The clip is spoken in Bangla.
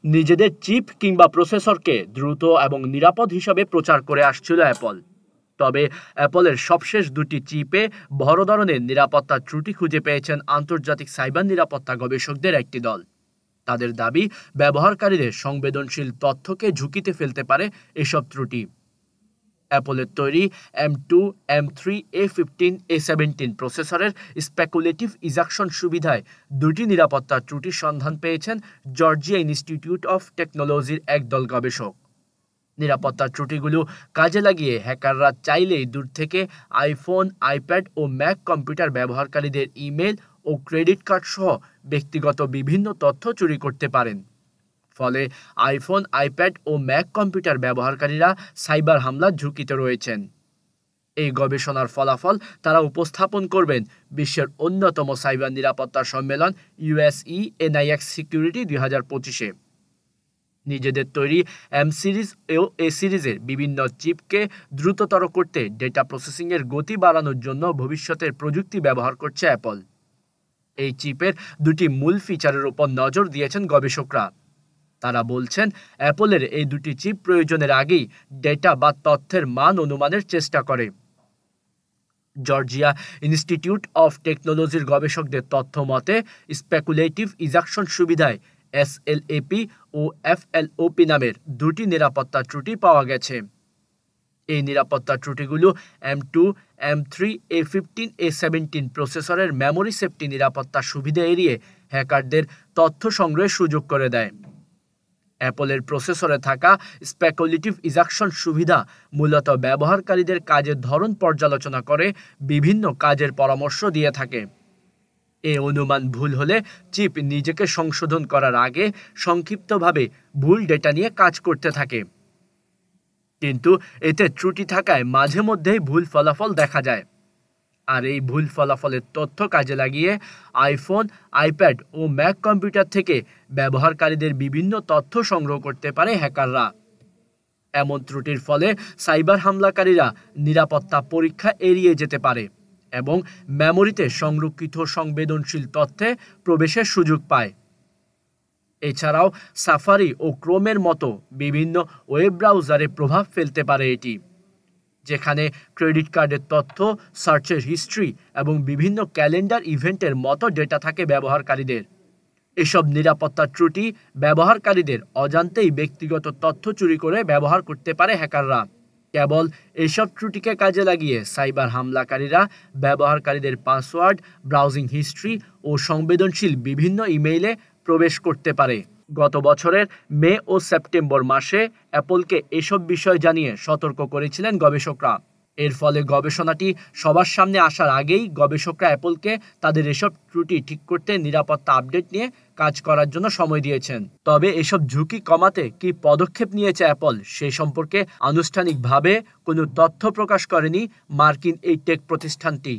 নিজেদের চিপ কিংবা প্রসেসরকে দ্রুত এবং নিরাপদ হিসাবে প্রচার করে আসছিল অ্যাপল। তবে অ্যাপলের সবশেষ দুটি চিপে বড় ধরনের নিরাপত্তা ত্রুটি খুঁজে পেয়েছেন আন্তর্জাতিক সাইবার নিরাপত্তা গবেষকদের একটি দল। তাদের দাবি, ব্যবহারকারীদের সংবেদনশীল তথ্যকে ঝুঁকিতে ফেলতে পারে এসব ত্রুটি। অ্যাপলের তৈরি M2, M3, A15, A17 প্রসেসরের স্পেকুলেটিভ ইজাকশন সুবিধায় দুটি নিরাপত্তা ত্রুটির সন্ধান পেয়েছেন জর্জিয়া ইনস্টিটিউট অফ টেকনোলজির একদল গবেষক। নিরাপত্তা ত্রুটিগুলো কাজে লাগিয়ে হ্যাকাররা চাইলেই দূর থেকে আইফোন, আইপ্যাড ও ম্যাক কম্পিউটার ব্যবহারকারীদের ইমেল ও ক্রেডিট কার্ড সহ ব্যক্তিগত বিভিন্ন তথ্য চুরি করতে পারেন। ফলে আইফোন, আইপ্যাড ও ম্যাক কম্পিউটার ব্যবহারকারীরা সাইবার হামলার ঝুঁকিতে রয়েছেন। এই গবেষণার ফলাফল তারা উপস্থাপন করবেন বিশ্বের অন্যতম সাইবার নিরাপত্তা সম্মেলন ইউএসই NIX সিকিউরিটি 2025-এ। নিজেদের তৈরি M সিরিজ ও A সিরিজের বিভিন্ন চিপকে দ্রুততর করতে ডেটা প্রসেসিংয়ের গতি বাড়ানোর জন্য ভবিষ্যতের প্রযুক্তি ব্যবহার করছে অ্যাপল। এই চিপের দুটি মূল ফিচারের উপর নজর দিয়েছেন গবেষকরা। তারা বলছেন, অ্যাপলের এই দুটি চিপ প্রয়োজনের আগেই ডেটা বা তথ্যের মান অনুমানের চেষ্টা করে। জর্জিয়া ইনস্টিটিউট অফ টেকনোলজির গবেষকদের তথ্য মতে, স্পেকুলেটিভ ইজাকশন সুবিধায় SLAP ও FLOP নামের দুটি নিরাপত্তা ত্রুটি পাওয়া গেছে। এই নিরাপত্তা ত্রুটিগুলো M2, M3, A15, A17 প্রসেসরের মেমোরি সেফটি নিরাপত্তা সুবিধা এড়িয়ে হ্যাকারদের তথ্য সংগ্রহের সুযোগ করে দেয়। অ্যাপলের প্রসেসরে থাকা স্পেকুলেটিভ ইজাকশন সুবিধা মূলত ব্যবহারকারীদের কাজের ধরন পর্যালোচনা করে বিভিন্ন কাজের পরামর্শ দিয়ে থাকে। এ অনুমান ভুল হলে চিপ নিজেকে সংশোধন করার আগে সংক্ষিপ্তভাবে ভুল ডেটা নিয়ে কাজ করতে থাকে। কিন্তু এতে ত্রুটি থাকায় মাঝে মধ্যেই ভুল ফলাফল দেখা যায়। আর এই ভুল ফলাফলের তথ্য কাজে লাগিয়ে আইফোন, আইপ্যাড ও ম্যাক কম্পিউটার থেকে ব্যবহারকারীদের বিভিন্ন তথ্য সংগ্রহ করতে পারে হ্যাকাররা। এমন ত্রুটির ফলে সাইবার হামলাকারীরা নিরাপত্তা পরীক্ষা এড়িয়ে যেতে পারে এবং মেমোরিতে সংরক্ষিত সংবেদনশীল তথ্যে প্রবেশের সুযোগ পায়। এছাড়াও সাফারি ও ক্রোমের মতো বিভিন্ন ওয়েব ব্রাউজারে প্রভাব ফেলতে পারে এটি, যেখানে ক্রেডিট কার্ডের তথ্য, সার্চের হিস্ট্রি এবং বিভিন্ন ক্যালেন্ডার ইভেন্টের মতো ডেটা থাকে ব্যবহারকারীদের। এসব নিরাপত্তা ত্রুটি ব্যবহারকারীদের অজান্তেই ব্যক্তিগত তথ্য চুরি করে ব্যবহার করতে পারে হ্যাকাররা। কেবল এসব ত্রুটিকে কাজে লাগিয়ে সাইবার হামলাকারীরা ব্যবহারকারীদের পাসওয়ার্ড, ব্রাউজিং হিস্ট্রি ও সংবেদনশীল বিভিন্ন ইমেইলে প্রবেশ করতে পারে। গত বছরের মে ও সেপ্টেম্বর মাসে অ্যাপলকে এসব বিষয় জানিয়ে সতর্ক করেছিলেন গবেষকরা। এর ফলে গবেষণাটি সবার সামনে আসার আগেই গবেষকরা অ্যাপলকে তাদের এসব ত্রুটি ঠিক করতে নিরাপত্তা আপডেট নিয়ে কাজ করার জন্য সময় দিয়েছেন। তবে এসব ঝুঁকি কমাতে কী পদক্ষেপ নিয়েছে অ্যাপল, সে সম্পর্কে আনুষ্ঠানিকভাবে কোনো তথ্য প্রকাশ করেনি মার্কিন এই টেক প্রতিষ্ঠানটি।